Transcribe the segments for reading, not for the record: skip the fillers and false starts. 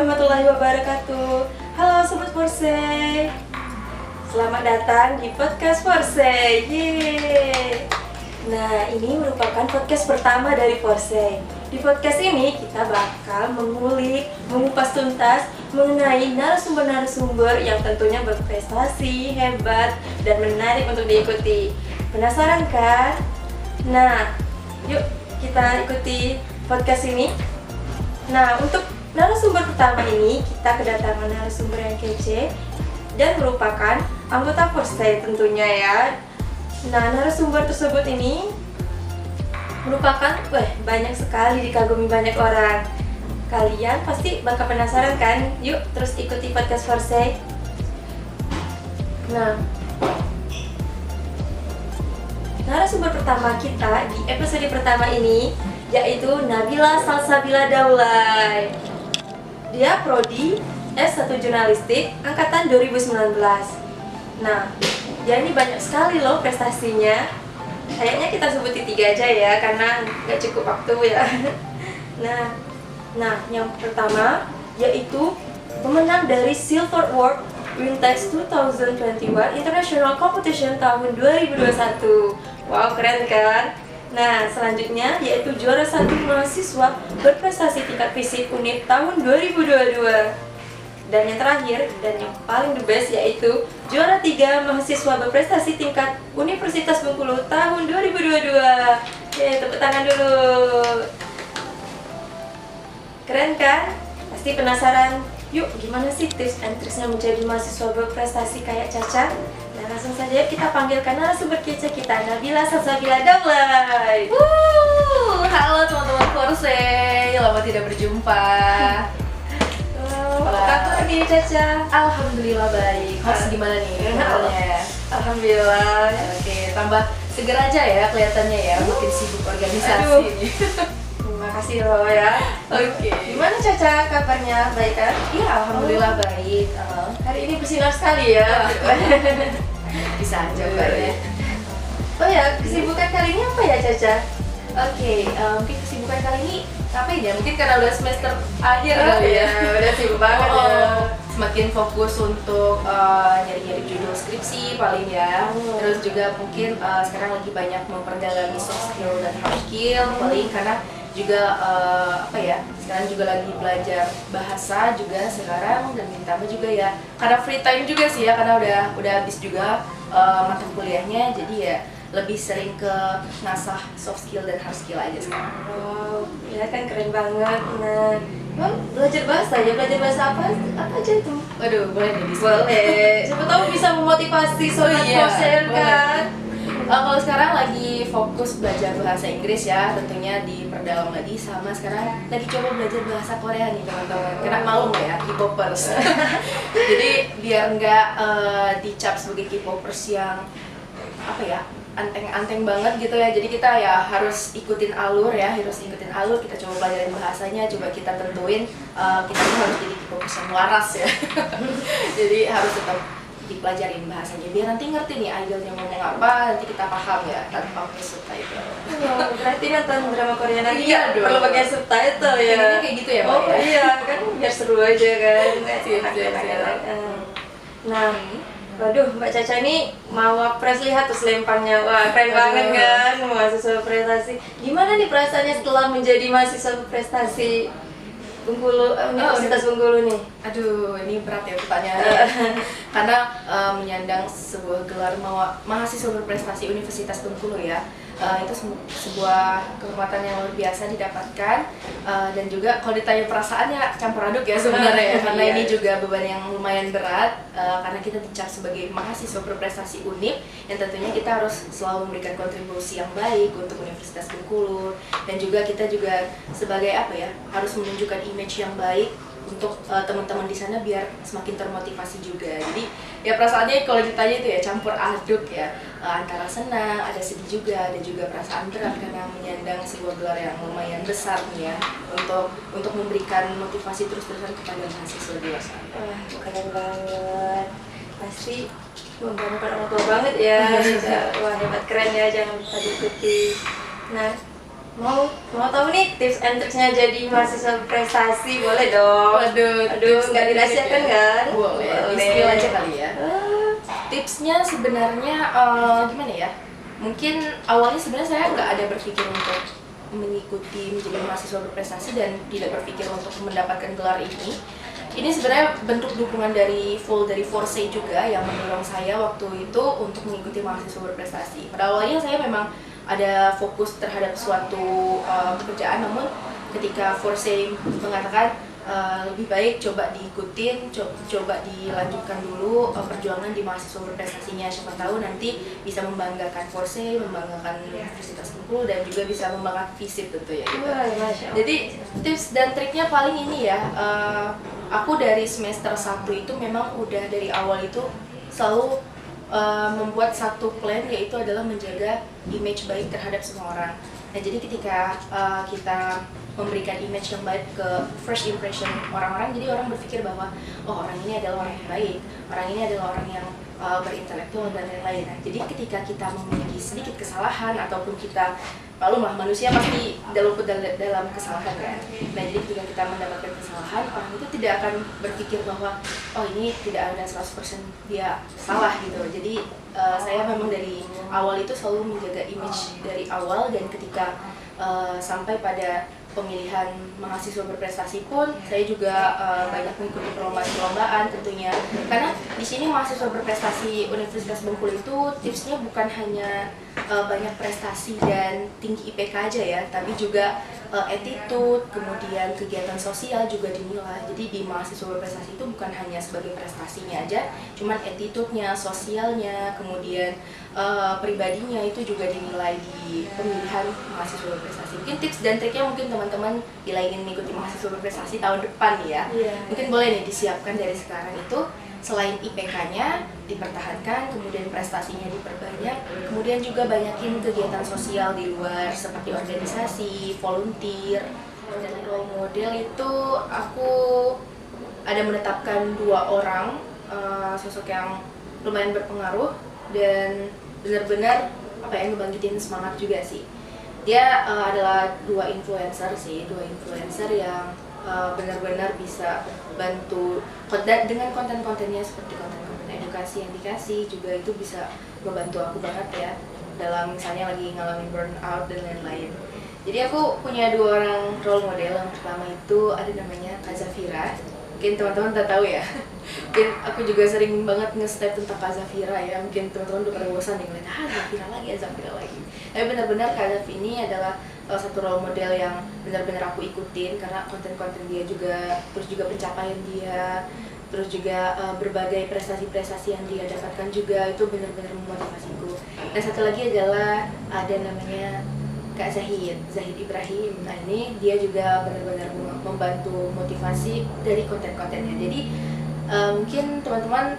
warahmatullahi wabarakatuh. Halo Sobat Forsey, selamat datang di podcast Forsey. Yeay. Nah, ini merupakan podcast pertama dari Forsey. Di podcast ini kita bakal mengupas tuntas mengenai narasumber-narasumber yang tentunya berprestasi, hebat, dan menarik untuk diikuti. Penasaran kan? Nah, yuk kita ikuti podcast ini. Nah, untuk narasumber pertama ini kita kedatangan narasumber yang kece dan merupakan anggota Forsey tentunya ya. Nah, narasumber tersebut ini merupakan banyak sekali dikagumi banyak orang. Kalian pasti bakal penasaran kan? Yuk terus ikuti podcast Forsey. Nah, narasumber pertama kita di episode pertama ini yaitu Nabila Salsabila Daulay. Dia prodi S1 Jurnalistik angkatan 2019. Nah, dia ini banyak sekali loh prestasinya. Kayaknya kita sebutin 3 aja ya, karena nggak cukup waktu ya. Nah, yang pertama yaitu pemenang dari Silver Award Wintex 2021 International Competition tahun 2021. Wow, keren kan? Nah, selanjutnya yaitu juara 1 mahasiswa berprestasi tingkat FISIP UNIF tahun 2022. Dan yang terakhir, dan yang paling the best yaitu juara 3 mahasiswa berprestasi tingkat Universitas Bengkulu tahun 2022. Oke, tepuk tangan dulu. Keren kan? Pasti penasaran. Yuk, gimana sih tips and triknya menjadi mahasiswa berprestasi kayak Caca? Nah, langsung saja kita panggilkan narasumber kece kita, Nabila Salsabila Daulay. Halo teman-teman Forsey, lama tidak berjumpa. Apa kabar nih Caca? Alhamdulillah baik. Harus gimana nih kabarnya? Alhamdulillah. Oke, tambah seger aja ya kelihatannya ya, makin sibuk organisasi Aduh. nih. Terima kasih loh ya. Oke. Gimana Caca kabarnya? Baik kan? Iya, alhamdulillah baik. Hari ini bersinar sekali ya. Bisa aja kayaknya. Oh ya, kesibukan kali ini apa ya Caca? Oke, mungkin kesibukan kali ini apa ya? Mungkin karena udah semester akhir kali ya. Udah sibuk banget ya. Semakin fokus untuk nyari-nyari judul skripsi paling ya. Terus juga mungkin sekarang lagi banyak memperdalami soft skill dan hard skill paling karena juga apa ya? Sekarang juga lagi belajar bahasa juga sekarang dan ditambah juga ya karena free time juga sih ya karena udah habis juga mata kuliahnya jadi ya lebih sering ke ngasah soft skill dan hard skill aja sekarang. Wow, ya kan keren banget. Nah, belajar bahasa ya, belajar bahasa apa aja itu? Waduh, boleh nih Boleh. Siapa tahu bisa memotivasi sobat Forsey kan? Kalau sekarang lagi fokus belajar bahasa Inggris ya, tentunya diperdalam lagi sama sekarang lagi coba belajar bahasa Korea nih teman-teman. Karena malu nggak ya K-popers. Jadi biar nggak dicap sebagai K-popers yang apa ya anteng-anteng banget gitu ya. Jadi kita ya harus ikutin alur ya, kita coba pelajarin bahasanya, coba kita tentuin kita tuh harus jadi K-popers yang waras ya. Jadi harus tetap dipelajarin bahasanya biar nanti ngerti nih idolnya ngomong apa, nanti kita paham ya tanpa pakai subtitle. Oh, berarti nonton drama Korea nanti Iya dong. perlu pakai subtitle ya. Pengennya kayak gitu ya, Mbak, Oh ya? iya, kan biar seru aja kan. Siap. Nah, waduh Mbak Caca ini mau wapres, lihat tuh selempangnya. Wah, keren banget kan mahasiswa prestasi. Gimana nih perasaannya setelah menjadi mahasiswa prestasi Bengkulu, Universitas Bengkulu nih? Aduh, ini berat ya pertanyaannya. Karena menyandang sebuah gelar mahasiswa berprestasi Universitas Bengkulu ya. Itu sebuah kehormatan yang luar biasa didapatkan dan juga kalau ditanya perasaannya campur aduk ya sebenarnya ya. Karena ini juga beban yang lumayan berat karena kita dicap sebagai mahasiswa berprestasi UNIF yang tentunya kita harus selalu memberikan kontribusi yang baik untuk Universitas Bengkulu dan juga kita juga sebagai apa ya harus menunjukkan image yang baik untuk teman-teman di sana biar semakin termotivasi juga. Jadi ya perasaannya kalau ditanya itu ya campur aduk ya, antara senang, ada sedih juga, ada juga perasaan berat karena menyandang sebuah gelar yang lumayan besar nih ya untuk memberikan motivasi terus-terusan kepada mahasiswa di luar sana. Wah, keren banget. Pasti membanggakan orang tua banget ya. Wah, hebat, keren ya, jangan lupa diikuti. Nah, mau tahu nih tips and triksnya jadi mahasiswa berprestasi, boleh dong? Waduh, Aduh, nggak dirahasiakan kan? Boleh, di-spill aja kali ya. Tipsnya sebenarnya gimana ya? Mungkin awalnya sebenarnya saya nggak ada berpikir untuk mengikuti menjadi mahasiswa berprestasi dan tidak berpikir untuk mendapatkan gelar ini. Ini sebenarnya bentuk dukungan dari Forsay juga yang mendorong saya waktu itu untuk mengikuti mahasiswa berprestasi. Pada awalnya saya memang ada fokus terhadap suatu pekerjaan, namun ketika Forsay mengatakan lebih baik coba diikutin, coba dilanjutkan dulu perjuangan di mahasiswa berprestasinya, siapa tahu nanti bisa membanggakan Forsay, membanggakan Universitas Bengkulu dan juga bisa membanggakan FISIP tentu ya. Jadi tips dan triknya paling ini ya, aku dari semester 1 itu memang udah dari awal itu selalu membuat satu plan, yaitu adalah menjaga image baik terhadap semua orang. Nah jadi ketika kita memberikan image yang baik ke first impression orang-orang, jadi orang berpikir bahwa oh orang ini adalah orang yang baik, orang ini adalah orang yang berintelektual dan lain-lain. Nah, jadi ketika kita memiliki sedikit kesalahan ataupun kita maklumlah manusia pasti luput dalam kesalahan kan. Nah jadi ketika kita mendapatkan kesalahan, orang itu tidak akan berpikir bahwa oh ini tidak ada 100% dia salah gitu. Jadi saya memang dari awal itu selalu menjaga image dari awal, dan ketika sampai pada pemilihan mahasiswa berprestasi pun saya juga banyak mengikuti perlombaan-perlombaan tentunya, karena di sini mahasiswa berprestasi Universitas Bengkulu itu tipsnya bukan hanya banyak prestasi dan tinggi IPK aja ya, tapi juga attitude, kemudian kegiatan sosial juga dinilai. Jadi di mahasiswa berprestasi itu bukan hanya sebagai prestasinya aja, cuman attitude-nya, sosialnya, kemudian pribadinya itu juga dinilai di pemilihan mahasiswa berprestasi. Mungkin tips dan triknya mungkin teman-teman bila ingin mengikuti mahasiswa berprestasi tahun depan ya, mungkin boleh nih disiapkan dari sekarang itu. Selain IPK-nya dipertahankan, kemudian prestasinya diperbanyak, kemudian juga banyakin kegiatan sosial di luar seperti organisasi, volunteer. Dan role model itu aku ada menetapkan 2 orang sosok yang lumayan berpengaruh dan benar-benar apa yang ngebangkitin semangat juga sih. Dia adalah 2 influencer yang benar-benar bisa bantu dengan konten-kontennya, seperti konten-konten edukasi yang dikasih juga itu bisa membantu aku banget ya dalam misalnya lagi ngalamin burnout dan lain-lain. Jadi aku punya 2 orang role model. Yang pertama itu ada namanya Kak Zafira, mungkin teman-teman udah tahu ya. Mungkin aku juga sering banget nge-step tentang Kak Zafira ya, mungkin teman-teman udah pada bosan nih ngeliat Zafira lagi. Tapi benar-benar Kak Zafira ini adalah satu role model yang benar-benar aku ikutin karena konten-konten dia juga, terus juga pencapaian dia, terus juga berbagai prestasi-prestasi yang dia dapatkan juga itu benar-benar memotivasiku. Dan satu lagi adalah ada namanya Kak Zahid Ibrahim. Nah ini dia juga benar-benar membantu motivasi dari konten-kontennya. Jadi mungkin teman-teman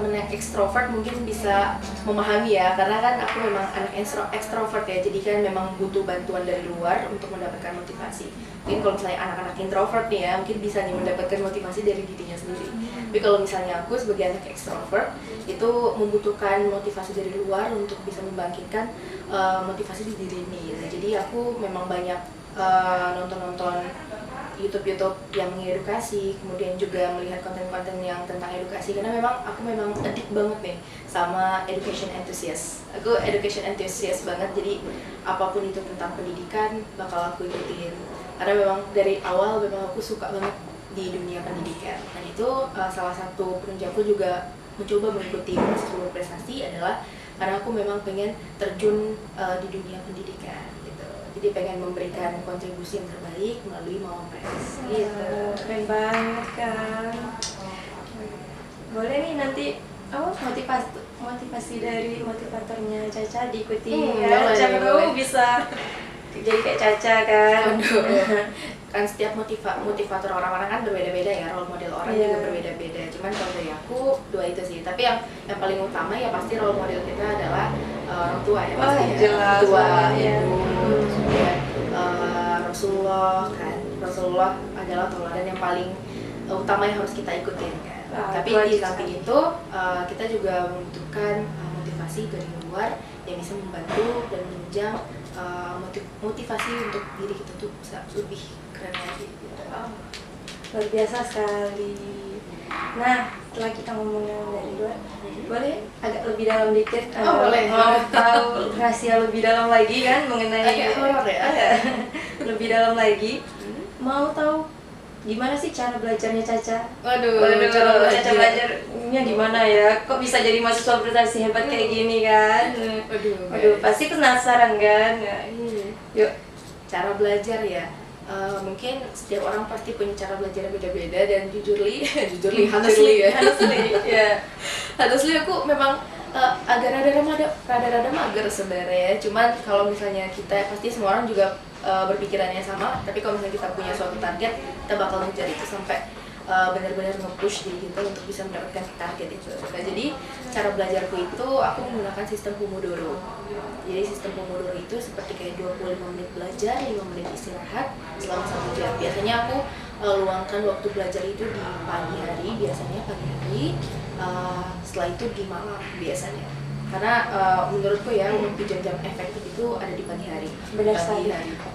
yang ekstrovert mungkin bisa memahami ya, karena kan aku memang anak ekstrovert ya, jadi kan memang butuh bantuan dari luar untuk mendapatkan motivasi. Mungkin kalau misalnya anak-anak introvert nih ya, mungkin bisa nih mendapatkan motivasi dari dirinya sendiri. Tapi kalau misalnya aku sebagai anak ekstrovert itu membutuhkan motivasi dari luar untuk bisa membangkitkan motivasi di diri ini. Nah, jadi aku memang banyak nonton YouTube yang mengedukasi, kemudian juga melihat konten-konten yang tentang edukasi, karena aku memang addict banget nih sama education enthusiast. Aku education enthusiast banget, jadi apapun itu tentang pendidikan bakal aku ikutin. Karena memang dari awal memang aku suka banget di dunia pendidikan. Dan itu salah satu penunjangku juga mencoba mengikuti mahasiswa berprestasi adalah karena aku memang pengen terjun di dunia pendidikan. Jadi pengen memberikan kontribusi yang terbaik melalui Mawapres gitu. Keren banget kan. Boleh nih nanti motivasi dari motivatornya Caca diikuti ya. Siapa tahu bisa jadi kayak Caca kan. Kan setiap motivator orang-orang kan berbeda-beda ya, role model orang juga berbeda-beda. Cuman kalau dari aku 2 itu sih. Tapi yang paling utama ya pasti role model kita adalah orang tua ya, pasti jelas, tua, ibu, terus juga Rasulullah kan. Rasulullah adalah teladan yang paling utama yang harus kita ikutin kan. Tapi di samping itu kita juga membutuhkan motivasi dari luar yang bisa membantu dan menunjang motivasi untuk diri kita tuh bisa lebih keren lagi gitu. Luar biasa sekali. Nah, setelah kita ngomongin dari luar, boleh agak lebih dalam dikit? Boleh. Mau tahu rahasia lebih dalam lagi kan mengenai Agak horor ya? lebih dalam lagi. Mau tahu gimana sih cara belajarnya Caca? Waduh, Cara Caca belajarnya gimana ya? Kok bisa jadi mahasiswa prestasi hebat kayak gini kan? Waduh, pasti penasaran kan? Yuk. Cara belajar ya. Mungkin setiap orang pasti punya cara belajar beda-beda dan honestly aku memang agak rada mager sebenarnya. Cuman kalau misalnya kita pasti semua orang juga berpikirannya sama, tapi kalau misalnya kita punya suatu target, kita bakal ngejar itu sampai benar-benar nge-push diri kita untuk bisa mendapatkan target itu. Nah, jadi cara belajarku itu aku menggunakan sistem Pomodoro. Jadi sistem Pomodoro itu seperti kayak 25 menit belajar, 5 menit istirahat selama 1 jam. Biasanya aku luangkan waktu belajar itu di pagi hari, setelah itu di malam biasanya. Karena menurutku ya waktu jam-jam efektif itu ada di pagi hari. Benar sekali.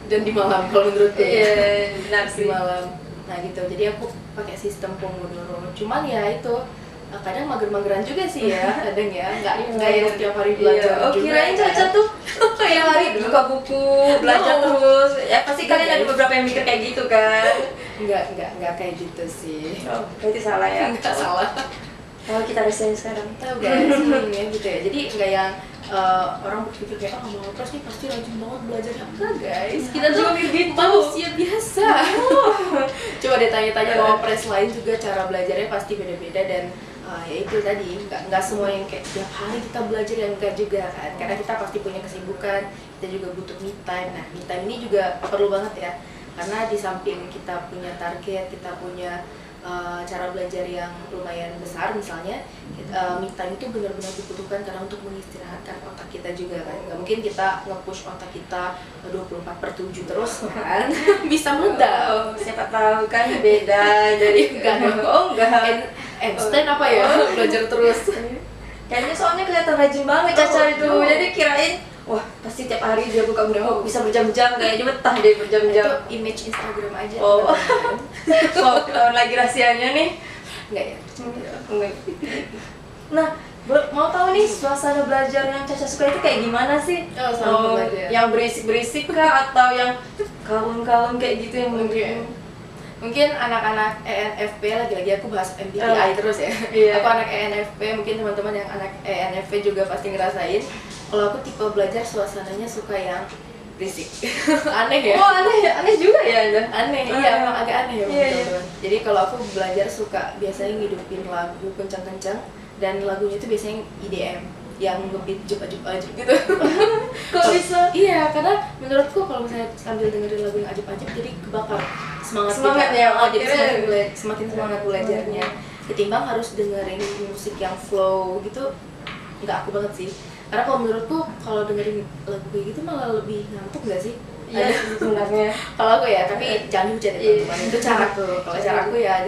Dan di malam kalau menurutku. Iya, benar di malam. Nah gitu, jadi aku pakai sistem Pomodoro. Cuman ya itu kadang mager-mageran juga sih ya, kadang ya nggak yang setiap hari belajar juga. Kirain Caca tuh kayak hari buka buku, belajar terus. Ya pasti kalian ada beberapa yang mikir kayak gitu kan? Nggak kayak gitu sih. Oh, berarti salah ya? Nggak salah. Kalau kita rasain sekarang. Tahu guys, ya gitu ya. Jadi nggak yang orang berpikir kayak mau terus nih pasti rajin banget belajarnya. Enggak guys, kita tuh manusia biasa. Coba deh tanya-tanya sama pres lain juga cara belajarnya pasti beda-beda dan ya itu tadi nggak semua yang kayak tiap hari kita belajar yang enggak juga kan, karena kita pasti punya kesibukan, kita juga butuh me time. Nah me time ini juga perlu banget ya, karena di samping kita punya target, kita punya cara belajar yang lumayan besar misalnya, me time itu benar-benar dibutuhkan karena untuk mengistirahatkan otak kita juga kan. Nggak mungkin kita nge-push otak kita 24/7 terus kan. Bisa meledak. Siapa tahu kan beda dari enggak. Einstein apa ya? Belajar terus. Kayaknya soalnya kelihatan rajin banget Caca itu. Jadi kirain wah pasti tiap hari dia buka buku bisa berjam-jam, kayaknya betah deh berjam-jam. Itu image Instagram aja. Oh, lagi rahasianya nih. Enggak ya? Enggak. Nah, mau tahu nih suasana belajar yang Caca suka itu kayak gimana sih? Yang berisik-berisik kah atau yang kalem-kalem kayak gitu yang mungkin anak-anak ENFP, lagi-lagi aku bahas MBTI terus ya. Aku anak ENFP, mungkin teman-teman yang anak ENFP juga pasti ngerasain. Kalau aku tipe belajar suasananya suka yang berisik. Aneh ya? Oh aneh juga ya? Aneh, iya emang agak aneh ya teman-teman. Jadi kalau aku belajar suka biasanya ngidupin lagu kencang-kencang, dan lagunya itu biasanya EDM yang ngebeat ajib-ajib gitu. Kok bisa? Iya, karena menurutku kalau misalnya sambil dengerin lagu yang ajib-ajib jadi kebakar semangat kita. Ya, Jadi semakin semangat belajarnya. Ketimbang harus dengerin musik yang flow gitu, nggak aku banget sih. Karena kalau menurutku kalau dengerin lagu kayak gitu malah lebih ngantuk nggak sih? Iya sebenarnya. Kalau aku ya, tapi jangan hujat ya teman-teman. Itu caraku. Kalau caraku ya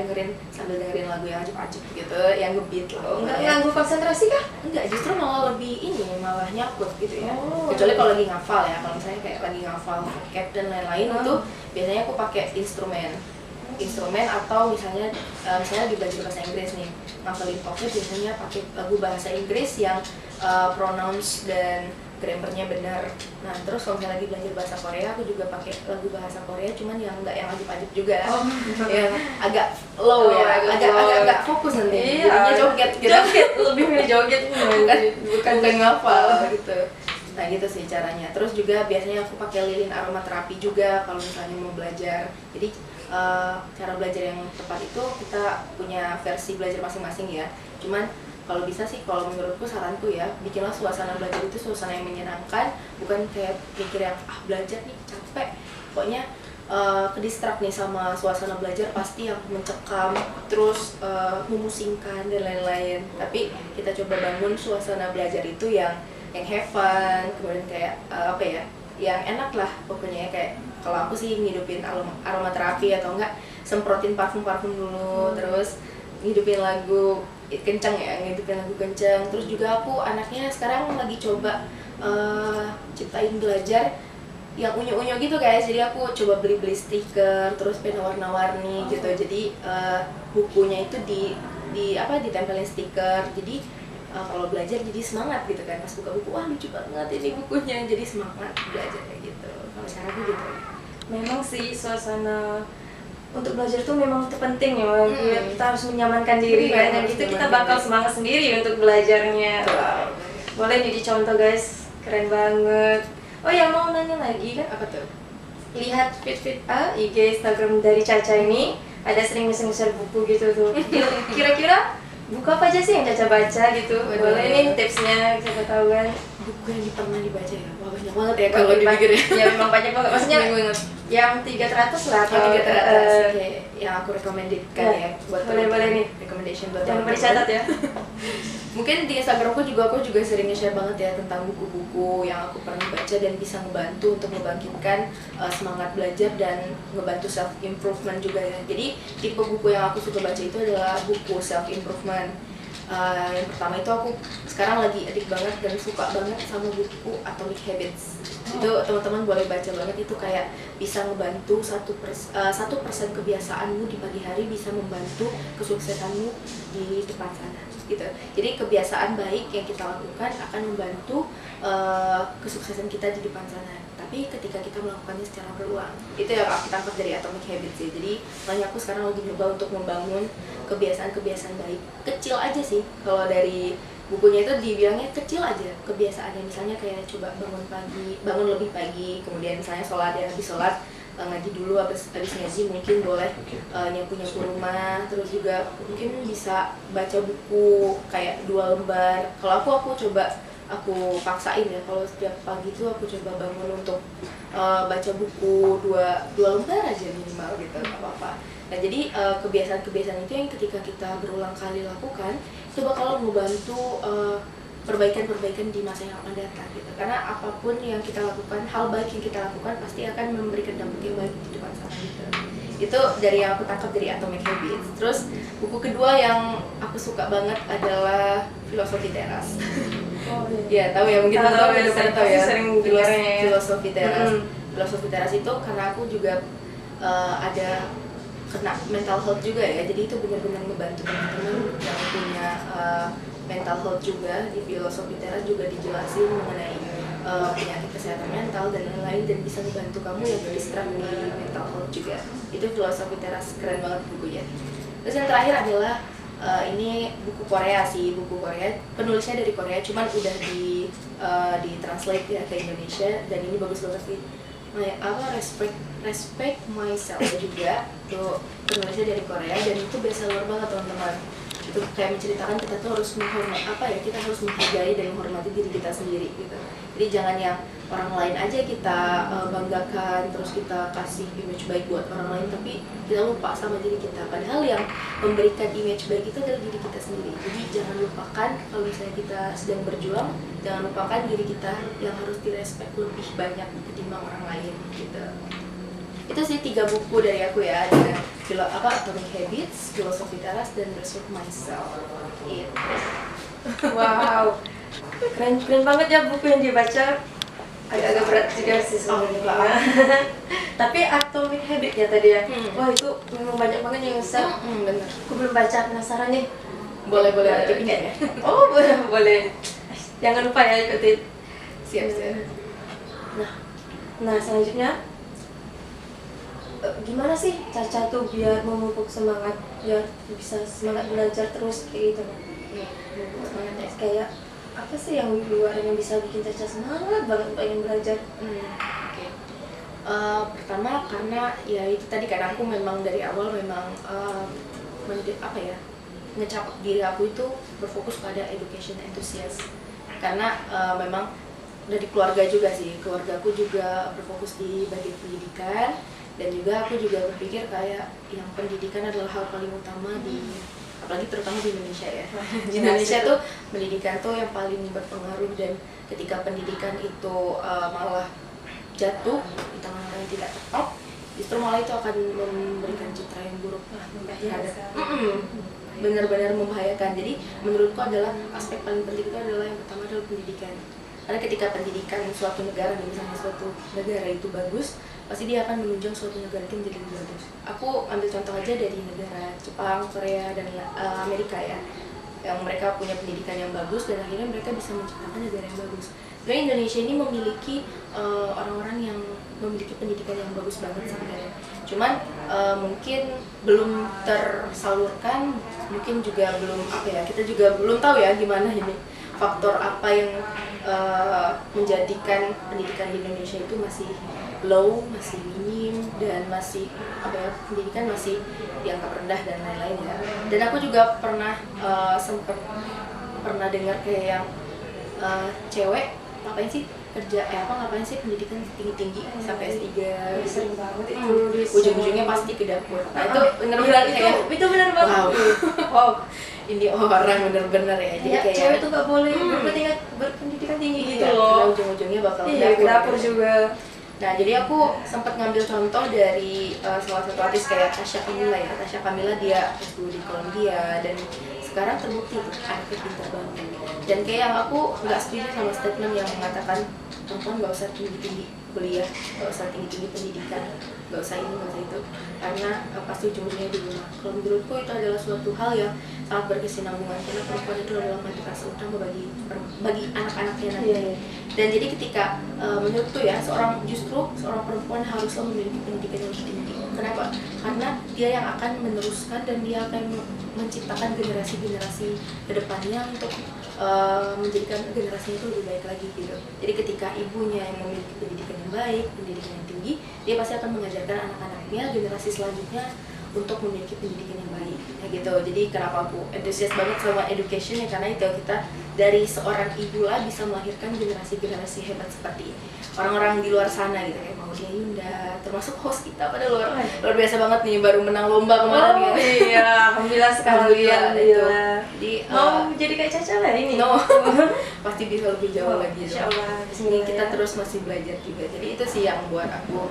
sambil dengerin lagu yang ajib-ajib gitu, yang ngebeat lah. Nggak ganggu konsentrasi kah? Enggak, justru malah lebih malah nyakut gitu ya. Kecuali kalau lagi ngafal ya. Kalau misalnya kayak lagi ngafal vocab dan lain-lain itu biasanya aku pakai instrumen atau misalnya lagi belajar bahasa Inggris nih, ngafalin vocab biasanya pakai lagu bahasa Inggris yang pronouns dan grammarnya benar. Nah terus kalau misalnya lagi belajar bahasa Korea, aku juga pakai lagu bahasa Korea, cuman yang nggak yang ajib-ajib juga, yang agak low ya, agak fokus nanti. Jadinya joget gitu. Lebih milih joget bukan ngafal gitu. Nah gitu sih caranya. Terus juga biasanya aku pakai lilin aromaterapi juga kalau misalnya mau belajar. Jadi cara belajar yang tepat itu kita punya versi belajar masing-masing ya. Cuman kalau bisa sih, kalau menurutku saranku ya, bikinlah suasana belajar itu suasana yang menyenangkan, bukan kayak mikir yang belajar nih capek. Pokoknya kedistrak nih sama suasana belajar pasti yang mencekam, terus memusingkan dan lain-lain. Tapi kita coba bangun suasana belajar itu yang have fun, kemudian kayak yang enak lah pokoknya. Kayak kalau aku sih ngidupin aromaterapi atau enggak semprotin parfum dulu, terus ngidupin lagu kencang ya, ngintipin lagu kencang. Terus juga aku anaknya sekarang lagi coba ciptain belajar yang unyu-unyu gitu guys. Jadi aku coba beli stiker, terus pena warna-warni gitu. Jadi bukunya itu ditempelin stiker. Jadi kalau belajar jadi semangat gitu kan. Pas buka buku, wah lucu banget ini bukunya, jadi semangat belajar kayak gitu. Kalau sekarang aku gitu. Memang sih suasana untuk belajar itu memang penting ya, kita harus menyamankan diri kan, dan itu kita bakal semangat sendiri untuk belajarnya. Wow. Boleh nih dicontoh guys, keren banget. Oh ya, mau nanya lagi kan? Apa tuh? Lihat feed IG Instagram dari Caca ini, ada sering nge-share buku gitu tuh. Kira-kira buku apa aja sih yang Caca baca gitu? Boleh nih tipsnya, siapa tahu kan. Buku yang pernah dibaca ya? Wah banyak banget ya kalau dipikir ya. Ya memang banyak banget, maksudnya yang 300 lah atau 300 yang aku rekomendasikan ya buat boleh nih recommendation buat jangan lupa dicatat ya. Mungkin di Instagramku aku juga sering nge-share banget ya tentang buku-buku yang aku pernah baca dan bisa ngebantu untuk membangkitkan semangat belajar dan ngebantu self improvement juga ya. Jadi tipe buku yang aku suka baca itu adalah buku self improvement. Yang pertama itu aku sekarang lagi adik banget dan suka banget sama buku Atomic Habits. Itu teman-teman boleh baca banget, itu kayak bisa ngebantu 1% kebiasaanmu di pagi hari bisa membantu kesuksesanmu di depan sana gitu. Jadi kebiasaan baik yang kita lakukan akan membantu kesuksesan kita di depan sana. Tapi ketika kita melakukannya secara berulang, itu yang aku tangkap dari Atomic Habits ya. Jadi makanya aku sekarang lagi nyoba untuk membangun kebiasaan-kebiasaan baik kecil aja sih. Kalau dari bukunya itu dibilangnya kecil aja kebiasaannya, misalnya kayak coba bangun lebih pagi, kemudian misalnya habis sholat ngaji dulu, habis ngaji mungkin boleh nyapu rumah, terus juga mungkin bisa baca buku kayak 2 lembar. Kalau aku aku paksain ya, kalau setiap pagi itu aku coba bangun untuk baca buku 2 lembar aja minimal gitu, nggak apa-apa. Nah jadi kebiasaan-kebiasaan itu yang ketika kita berulang kali lakukan itu bakal membantu perbaikan-perbaikan di masa yang akan datang gitu. Karena apapun yang kita lakukan, hal baik yang kita lakukan pasti akan memberikan dampak yang baik di depan sana gitu. Itu dari yang aku tangkap dari Atomic Habits. Terus buku kedua yang aku suka banget adalah Filosofi Teras. Oh, iya. Ya tahu ya, mungkin tahu ya, sering dengarnya. Filosofi Teras. Filosofi Teras itu karena aku juga ada kena mental health juga ya, jadi itu benar-benar ngebantu teman-teman yang punya mental health juga. Di Filosofi Teras juga dijelasin mengenai penyakit kesehatan mental dan lain-lain, dan bisa membantu kamu yang terdistract di mental health juga. Itu Filosofi Teras, keren banget bukunya. Terus yang terakhir adalah ini buku Korea sih, buku Korea, penulisnya dari Korea, cuman udah di translate ya ke Indonesia, dan ini bagus banget sih. Respect Myself juga, tuh penulisnya dari Korea dan itu bestseller banget teman-teman. Itu kayak menceritakan kita tuh harus kita harus menghargai dan menghormati diri kita sendiri gitu. Jadi jangan yang orang lain aja kita banggakan, terus kita kasih image baik buat orang lain, tapi kita lupa sama diri kita. Padahal yang memberikan image baik itu adalah diri kita sendiri. Jadi jangan lupakan kalau misalnya kita sedang berjuang, jangan lupakan diri kita yang harus direspek lebih banyak ketimbang orang lain gitu. Itu sih 3 buku dari aku ya, ada Atomic Habits, Filosofi Teras, dan Respect Myself. Gitu. Wow, keren banget ya buku yang dibaca. Agak berat juga sih sebenarnya. Tapi Atomic Habit ya tadi ya. Wah itu memang banyak banget yang bisa. Bener. Aku belum baca, penasaran nih. Boleh nanti pindah ya. Oh boleh. Jangan lupa ya ikutin. Siap. Nah selanjutnya, gimana sih Caca tuh biar memupuk semangat, biar bisa semangat belajar terus kayak gitu? Semangat ya. Kayak apa sih yang di luar yang bisa bikin Caca semangat banget pengen belajar? Oke. Pertama karena ya itu tadi, karena aku memang dari awal memang ngecap diri aku itu berfokus pada education enthusiast. Karena memang dari keluarga juga sih, keluargaku juga berfokus di bagian pendidikan, dan juga aku juga berpikir kayak yang pendidikan adalah hal paling utama apalagi terutama di Indonesia ya. Di Indonesia tuh pendidikan tuh yang paling berpengaruh, dan ketika pendidikan itu malah jatuh di tangan orang yang tidak tepat, justru malah itu akan memberikan citra yang buruk terhadap benar-benar membahayakan. Jadi menurutku adalah aspek paling penting itu adalah yang pertama adalah pendidikan. Karena ketika pendidikan suatu negara, misalnya suatu negara itu bagus, pasti dia akan menunjang suatu negara itu menjadi lebih bagus. Aku ambil contoh aja dari negara Jepang, Korea, dan Amerika ya, yang mereka punya pendidikan yang bagus dan akhirnya mereka bisa menciptakan negara yang bagus. Sebenarnya Indonesia ini memiliki orang-orang yang memiliki pendidikan yang bagus banget sebenarnya. Cuman mungkin belum tersalurkan, mungkin juga belum kita juga belum tahu ya gimana ini faktor apa yang menjadikan pendidikan di Indonesia itu masih low, masih minim, dan masih pendidikan masih dianggap rendah dan lain-lain ya. Dan aku juga pernah pernah dengar kayak yang cewek ngapain sih ngapain sih pendidikan tinggi-tinggi sampai S3, sering banget itu ujung-ujungnya pasti ke dapur. Nah itu benar-benar itu benar banget. Wow, ini orang benar-benar ya. Jadi kayak cewek tuh gak boleh berpendidikan tinggi gitu karena loh. ujung-ujungnya bakal Ke dapur juga. Nah, jadi aku sempat ngambil contoh dari salah satu artis kayak Tasya Kamila ya. Tasya Kamila dia S2 di Columbia dan sekarang terbukti tuh anaknya pintar banget. Dan kayak yang aku nggak setuju sama statement yang mengatakan perempuan nggak usah tinggi-tinggi kuliah, nggak usah tinggi-tinggi pendidikan, nggak usah ini, nggak usah itu, karena pasti ujung-ujungnya di rumah. Kalau menurutku itu adalah suatu hal yang sangat berkesinambungan karena perempuan itu adalah motivasi utama bagi anak-anaknya nanti. Dan jadi ketika menurutku ya seorang perempuan haruslah memiliki pendidikan yang lebih tinggi. Kenapa? Karena dia yang akan meneruskan dan dia akan menciptakan generasi-generasi kedepannya untuk menjadikan generasinya itu lebih baik lagi gitu. Jadi ketika ibunya yang memiliki pendidikan yang baik, pendidikan yang tinggi, dia pasti akan mengajarkan anak-anaknya generasi selanjutnya untuk memiliki pendidikan yang baik, ya gitu. Jadi kenapa aku antusias banget sama education ya, karena itu kita dari seorang ibu lah bisa melahirkan generasi-generasi hebat seperti orang-orang di luar sana gitu, kayak Maudy Ayunda, termasuk host kita pada luar biasa banget nih, baru menang lomba kemarin ya. Iya, alhamdulillah sekali ya. Jadi mau jadi kayak Caca lah ini. No, pasti bisa lebih jauh lagi. Insyaallah. Ini kita terus masih belajar juga. Jadi itu sih yang buat aku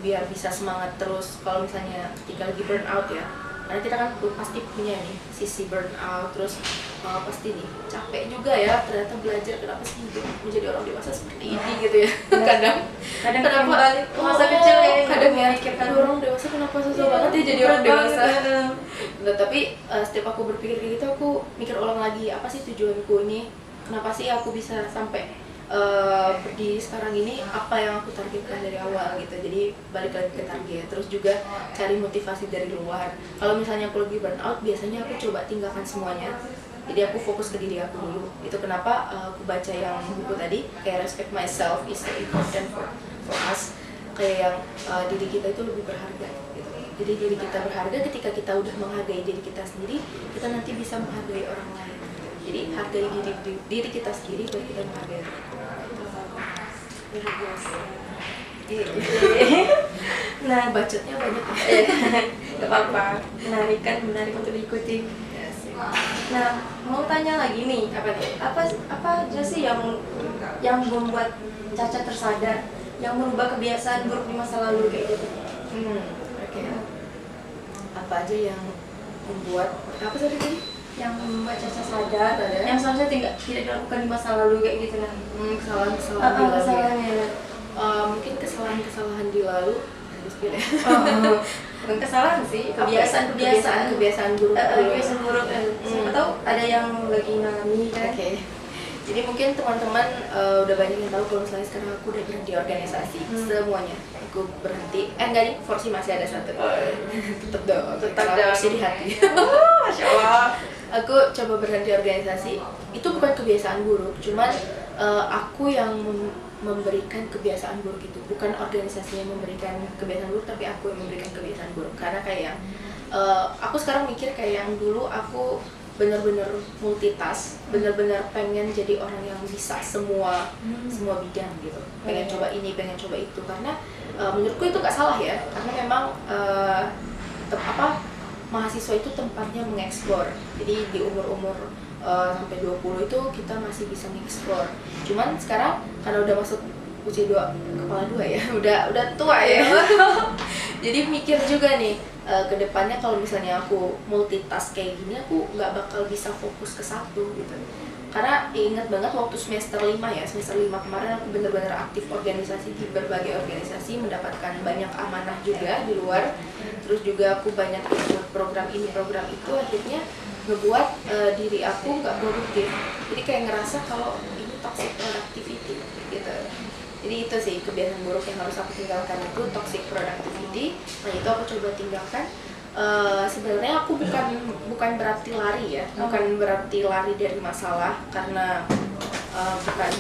biar bisa semangat terus kalau misalnya ketika lagi burn out ya, karena kita kan pasti punya nih sisi burn out, terus pasti nih capek juga ya ternyata belajar, kenapa sih hidup menjadi orang dewasa seperti ini gitu ya. kadang kenapa balik ke masa kecil ya, kadang ya orang dewasa kenapa susah banget ya jadi orang dewasa. Nah, tapi setiap aku berpikir kayak gitu aku mikir ulang lagi, apa sih tujuanku ini, kenapa sih aku bisa sampai berdiri sekarang ini, apa yang aku targetkan dari awal gitu. Jadi balik lagi ke target, terus juga cari motivasi dari luar. Kalau misalnya aku lagi burn out, biasanya aku coba tinggalkan semuanya, jadi aku fokus ke diri aku dulu. Itu kenapa aku baca yang buku tadi kayak Respect Myself is so important for us, kayak yang diri kita itu lebih berharga gitu. Jadi diri kita berharga ketika kita udah menghargai diri kita sendiri, kita nanti bisa menghargai orang lain. Jadi hargai diri kita sendiri baru kita menghargai orang lain. Luar biasa. Nah, bacotnya banyak. Gak apa-apa, menarik untuk diikuti. Nah, mau tanya lagi nih, apa aja sih yang membuat Caca tersadar, yang merubah kebiasaan buruk di masa lalu kayak gitu? Oke. Apa aja yang membuat tadi? Yang membuat Caca sadar, yang seharusnya tidak dilakukan di masa lalu kayak gitu nah. Kesalahan di lalu ya. Mungkin kesalahan di lalu bukan kesalahan sih, kebiasaan buruk. Kebiasaan buruk. Siapa tahu ada yang lagi ngalami kan. Oke. Jadi mungkin teman-teman udah banyak yang tahu kalau misalnya sekarang aku udah berhenti organisasi semuanya. Aku berhenti. Enggak nih, porsi masih ada satu. Tetap dong. Porsi di hati. Masya Allah. Aku coba berhenti organisasi. Itu bukan kebiasaan buruk, cuman aku yang memberikan kebiasaan buruk itu, bukan organisasi yang memberikan kebiasaan buruk, tapi aku yang memberikan kebiasaan buruk. Karena kayak aku sekarang mikir kayak yang dulu aku benar-benar multitask, benar-benar pengen jadi orang yang bisa semua bidang gitu, pengen coba ini, pengen coba itu. Karena menurutku itu gak salah ya, karena memang mahasiswa itu tempatnya mengeksplor. Jadi di umur-umur sampai 20 itu kita masih bisa mengeksplor. Cuman sekarang karena udah masuk usia kepala 2 ya, udah tua ya. Jadi mikir juga nih, kedepannya kalau misalnya aku multitask kayak gini aku nggak bakal bisa fokus ke satu gitu. Karena ingat banget waktu semester 5 ya, semester 5 kemarin aku bener-bener aktif organisasi di berbagai organisasi, mendapatkan banyak amanah juga di luar. Terus juga aku banyak ikut program ini, program itu, akhirnya ngebuat diri aku nggak produktif. Jadi kayak ngerasa kalau ini toxic productivity gitu. Jadi itu sih kebiasaan buruk yang harus aku tinggalkan, itu toxic productivity. Nah itu aku coba tinggalkan. Sebenarnya aku bukan berarti lari ya, bukan berarti lari dari masalah, karena bukan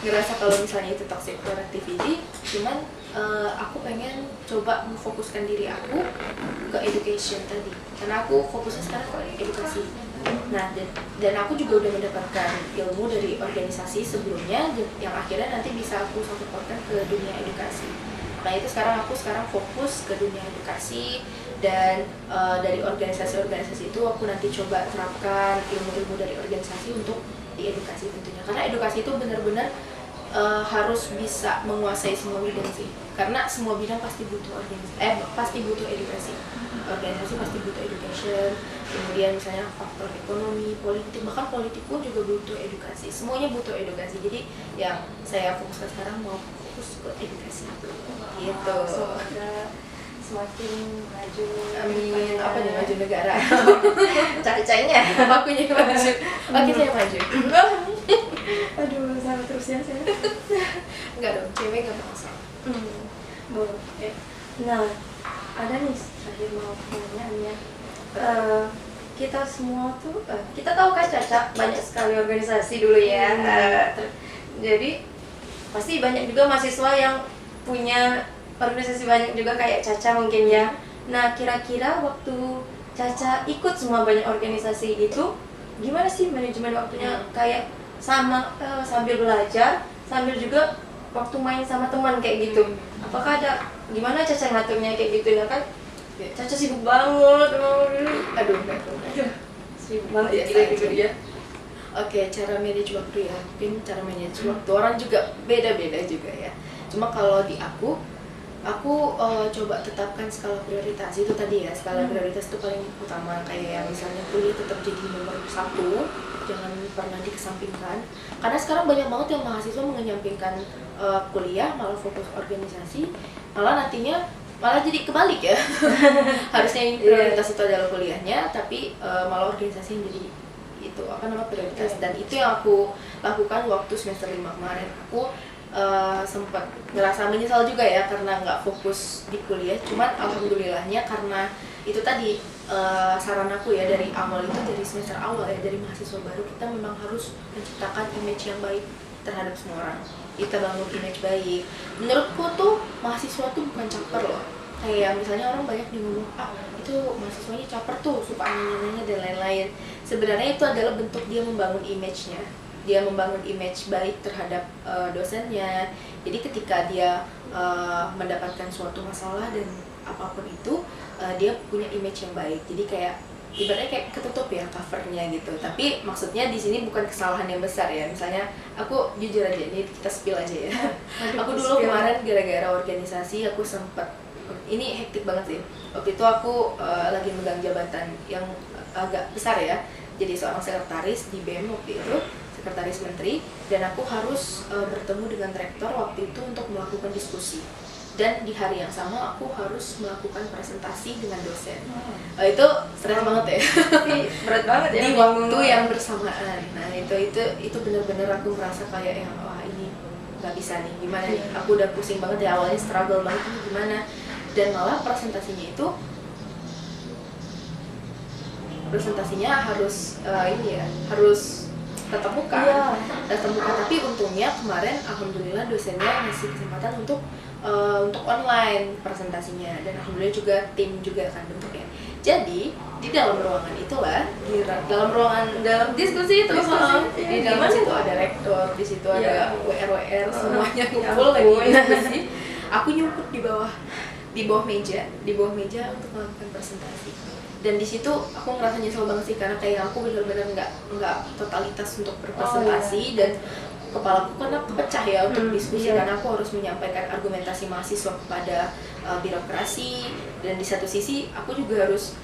ngerasa kalau misalnya itu toxic productivity, cuman aku pengen coba memfokuskan diri aku ke education tadi, karena aku fokusnya sekarang ke edukasi. Nah dan aku juga udah mendapatkan ilmu dari organisasi sebelumnya yang akhirnya nanti bisa aku sangkutpautkan ke dunia edukasi. Nah itu aku sekarang fokus ke dunia edukasi, dan dari organisasi-organisasi itu aku nanti coba terapkan ilmu-ilmu dari organisasi untuk di edukasi tentunya, karena edukasi itu benar-benar harus bisa menguasai semua bidang sih, karena semua bidang pasti butuh pasti butuh edukasi. Organisasi pasti butuh education, kemudian misalnya faktor ekonomi, politik, bahkan politik pun juga butuh edukasi, semuanya butuh edukasi. Jadi yang saya fokuskan sekarang mau fokus ke edukasi gitu. Semoga semakin maju. Amin. Apa nih maju negara? Cacainya Akunya maju. Oke, saya maju. aduh sama terus ya saya. Enggak dong, cewek nggak masalah. Boleh. Nah, ada nih terakhir mau pertanyaannya. Kita semua tuh kita tahu kan Caca banyak sekali organisasi dulu ya. Jadi pasti banyak juga mahasiswa yang punya organisasi banyak juga kayak Caca mungkin ya. Nah, kira-kira waktu Caca ikut semua banyak organisasi itu gimana sih manajemen waktunya? Kayak sama sambil belajar, sambil juga waktu main sama teman kayak gitu. Apakah ada gimana Caca ngaturnya kayak gitu ya kan? Caca sibuk banget. Aduh, sibuk banget ya gitu dia. Oke, cara manage waktu ya. Mungkin cara manage waktu orang juga beda-beda juga ya. Cuma kalau di aku coba tetapkan skala prioritas. Itu tadi ya, skala prioritas itu paling utama. Kayak yang misalnya kuliah tetap jadi nomor 1, jangan pernah dikesampingkan. Karena sekarang banyak banget yang mahasiswa mengenyampingkan kuliah, malah fokus organisasi, malah nantinya malah jadi kebalik ya. Harusnya yang prioritas itu adalah kuliahnya, tapi malah organisasi yang jadi itu prioritas. Dan itu yang aku lakukan waktu semester 5 kemarin. Aku sempat ngerasa menyesal juga ya karena nggak fokus di kuliah, cuman alhamdulillahnya karena itu tadi saran aku ya dari awal, itu dari semester awal ya, dari mahasiswa baru kita memang harus menciptakan image yang baik terhadap semua orang. Kita bangun image baik. Menurutku tuh mahasiswa tuh bukan caper loh. Kayak misalnya orang banyak nih ngomong, itu mahasiswanya caper tuh, suka nanya-nanya dan lain-lain. Sebenarnya itu adalah bentuk dia membangun image-nya. Dia membangun image baik terhadap dosennya. Jadi ketika dia mendapatkan suatu masalah dan apapun itu, dia punya image yang baik. Jadi kayak ibaratnya kayak ketutup ya covernya gitu. Tapi maksudnya di sini bukan kesalahan yang besar ya. Misalnya aku jujur aja, ini kita spill aja ya. Aku dulu kemarin gara-gara organisasi aku sempat, ini hektik banget sih. Waktu itu aku lagi megang jabatan yang agak besar ya. Jadi seorang sekretaris di BEM waktu itu, sekretaris menteri, dan aku harus bertemu dengan rektor waktu itu untuk melakukan diskusi. Dan di hari yang sama aku harus melakukan presentasi dengan dosen. Itu stres banget ya. Berat banget ya. Di waktu yang bersamaan. Nah itu benar-benar aku merasa kayak yang wah ini nggak bisa nih, gimana nih? Aku udah pusing banget ya, awalnya struggle banget ini gimana. Dan malah presentasinya harus harus tatap muka. Tatap muka, tapi untungnya kemarin alhamdulillah dosennya ngasih kesempatan untuk online presentasinya, dan alhamdulillah juga tim juga kan bentuknya. Jadi di dalam ruangan itulah, dalam diskusi itu, di dalam situ ada rektor, di situ ada WR semuanya kumpul lagi diskusi. Aku nyumput di bawah meja untuk melakukan presentasi. Dan di situ aku ngerasa nyesel banget sih, karena kayak aku benar-benar nggak totalitas untuk berpresentasi. Dan kepalaku karena kepecah ya untuk diskusi, iya. karena aku harus menyampaikan argumentasi mahasiswa kepada birokrasi, dan di satu sisi aku juga harus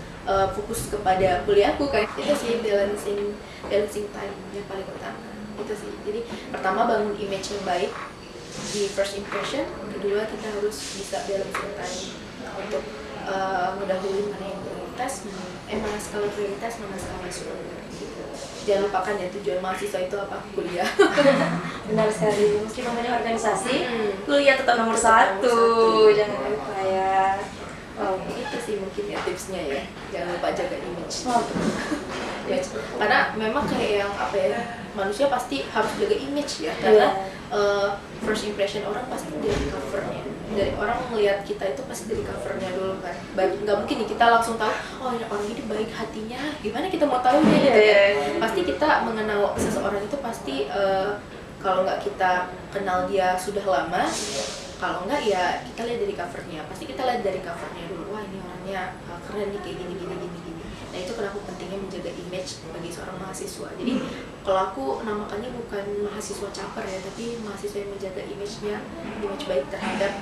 fokus kepada kuliahku, kayak itu sih balancing time yang paling utama itu sih. Jadi pertama bangun image yang baik di first impression, kedua kita harus bisa balancing time untuk mendahului mana yang prioritas, mana skala prioritas, mana skala sekunder gitu. Jangan lupakan ya tujuan mahasiswa itu apa, kuliah. Benar sekali, meskipun banyak organisasi, kuliah tetap nomor satu, jangan lupa ya. Itu sih mungkin ya tipsnya ya, jangan lupa jaga image. Oh. Image. Karena memang kayak yang apa ya, manusia pasti harus jaga image ya, karena first impression orang pasti dari covernya, dari orang melihat kita itu pasti dari covernya dulu kan. Nggak mungkin nih kita langsung tahu, oh ini orang ini baik hatinya, gimana kita mau tahu dia gitu kan. Pasti kita mengenal seseorang itu pasti kalau nggak kita kenal dia sudah lama, kalau enggak ya kita lihat dari covernya. Pasti kita lihat dari covernya dulu, wah ini orangnya keren nih, kayak gini. Nah itu kenapa pentingnya menjaga image bagi seorang mahasiswa. Jadi kalau aku namakannya bukan mahasiswa caper ya, tapi mahasiswa yang menjaga image-nya, image baik terhadap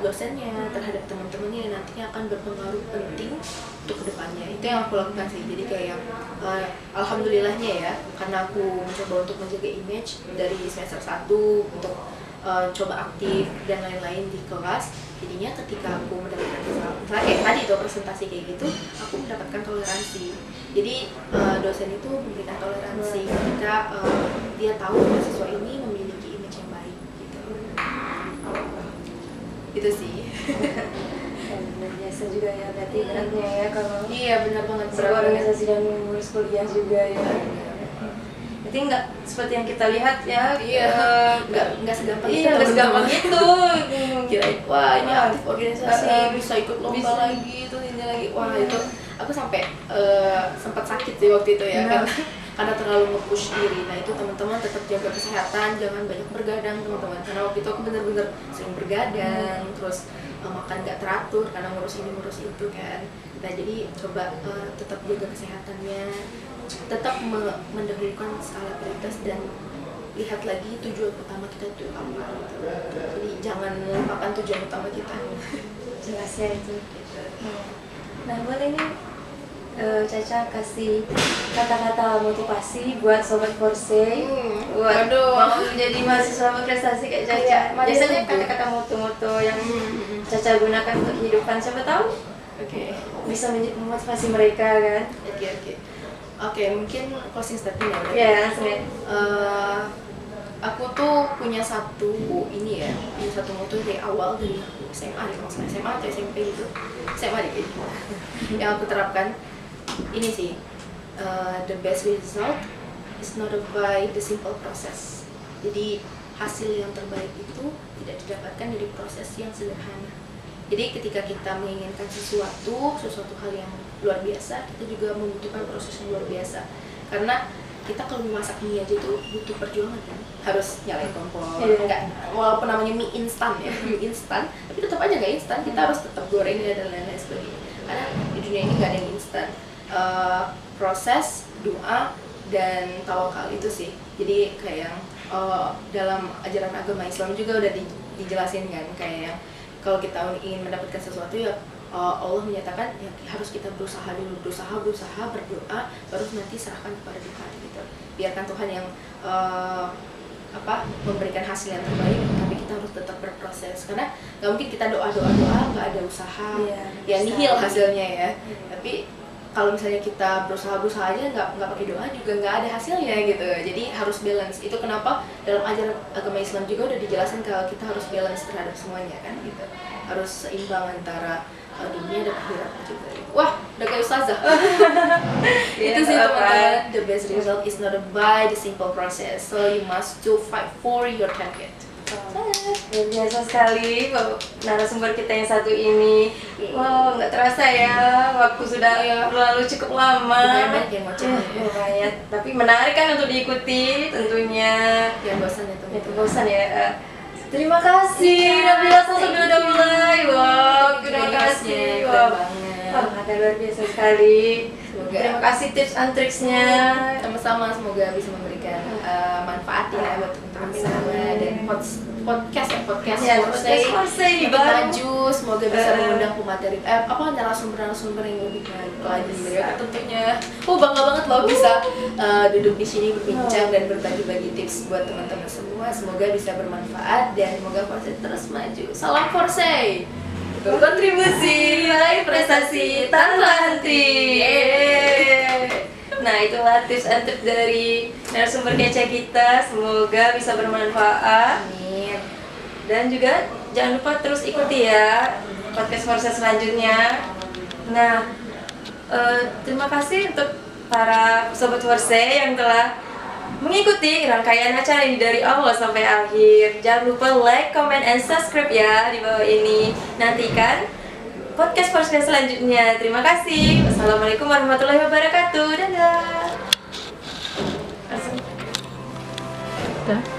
dosennya, terhadap teman-temannya, yang nantinya akan berpengaruh penting untuk kedepannya. Itu yang aku lakukan sih. Jadi kayak alhamdulillahnya ya, karena aku mencoba untuk menjaga image dari semester 1 untuk coba aktif dan lain-lain di kelas. Jadinya ketika aku mendapatkan misalnya kayak tadi itu presentasi kayak gitu, aku mendapatkan toleransi. Jadi dosen itu memberikan toleransi ketika dia tahu mahasiswa ini memiliki image yang baik gitu. Itu sih. Benar biasa juga ya, berarti beratnya ya kalau Iya benar banget, sebuah organisasi dan mengurus kuliah juga ya. Berarti nggak seperti yang kita lihat ya. Iya. Nggak segampang itu. Iya, nggak segampang itu. Kirain wah ini aktif organisasi, bisa ikut lomba lagi, terus ini lagi. Wah itu aku sampai sempat sakit sih waktu itu ya, karena terlalu nge-push diri. Nah itu teman-teman tetap jaga kesehatan, jangan banyak bergadang teman-teman. Karena waktu itu aku bener-bener sering bergadang, terus makan nggak teratur karena ngurus ini ngurus itu kan. Nah jadi coba tetap jaga kesehatannya, tetap mendahulukan skala prioritas, dan lihat lagi tujuan utama kita itu apa gitu. Jadi jangan lupakan tujuan utama kita. Jelas ya itu. Nah boleh nih Caca kasih kata-kata motivasi buat sobat Forsey buat mau menjadi mahasiswa berprestasi kayak Caca. Biasanya kata-kata moto-moto yang Caca gunakan untuk kehidupan, siapa tahu bisa memotivasi mereka kan. Oke, mungkin closing statement ya. Iya, langsung ya. Aku tuh punya satu moto dari awal, dari aku SMA atau SMP gitu. SMA deh kayaknya. Yang aku terapkan ini sih, the best result is not by the simple process. Jadi hasil yang terbaik itu tidak didapatkan dari proses yang sederhana. Jadi ketika kita menginginkan sesuatu hal yang luar biasa, kita juga membutuhkan proses yang luar biasa. Karena kita kalau memasak mie aja itu butuh perjuangan kan, harus nyalain kompor, walaupun namanya mie instan ya, mie instan, tapi tetap aja nggak instan, kita harus tetap gorengnya dan lain-lain sebagainya. Karena di dunia ini nggak ada yang instan. Proses, doa, dan tawakal itu sih. Jadi kayak yang dalam ajaran agama Islam juga udah dijelasin kan, kayak yang kalau kita ingin mendapatkan sesuatu ya Allah menyatakan ya harus kita berusaha dulu, berusaha, berdoa, baru nanti serahkan kepada Tuhan gitu. Biarkan Tuhan yang memberikan hasil yang terbaik, tapi kita harus tetap berproses, karena nggak mungkin kita doa nggak ada usaha, ya nihil hasilnya ya. Tapi kalau misalnya kita berusaha aja nggak pakai doa juga nggak ada hasilnya gitu. Jadi harus balance. Itu kenapa dalam ajaran agama Islam juga udah dijelasin kalau kita harus balance terhadap semuanya kan gitu. Harus seimbang antara dunia dan akhirat juga. Wah, udah kayak ustazah. Itu sih teman-teman. The best result is not by the simple process. So you must to fight for your target. Luar biasa sekali narasumber kita yang satu ini. Wow, nggak terasa ya, waktu sudah berlalu cukup lama. Lumayan, tapi menarik kan untuk diikuti tentunya. Jangan bosan ya teman-teman. Itu bosan ya. Terima kasih Nabila Salsabila Daulay. Wow, terima kasih. Wow. Oh, ada luar biasa sekali. Semoga Terima kasih tips and triksnya. sama-sama, semoga bisa memberikan manfaat ya buat teman-teman semua, dan podcast Ya, Forsay podcast Forsay lebih baru. maju, semoga bisa mengundang pemateri narasumber yang lebih maju lagi dari tentunya. Bangga banget loh bisa duduk di sini berbincang dan berbagi-bagi tips buat teman-teman semua. Semoga bisa bermanfaat dan semoga Forsay terus maju. Salam Forsay, berkontribusi meraih prestasi tanpa henti. Yeay. Nah, itulah tips and trik dari narasumber kece kita. Semoga bisa bermanfaat. Amin. Dan juga jangan lupa terus ikuti ya podcast Forsay selanjutnya. Nah, terima kasih untuk para sobat Forsay yang telah mengikuti rangkaian acara ini dari awal sampai akhir. Jangan lupa like, comment, and subscribe ya di bawah ini. Nantikan podcast Forsay selanjutnya. Terima kasih. Wassalamualaikum warahmatullahi wabarakatuh. Dadah. Dah.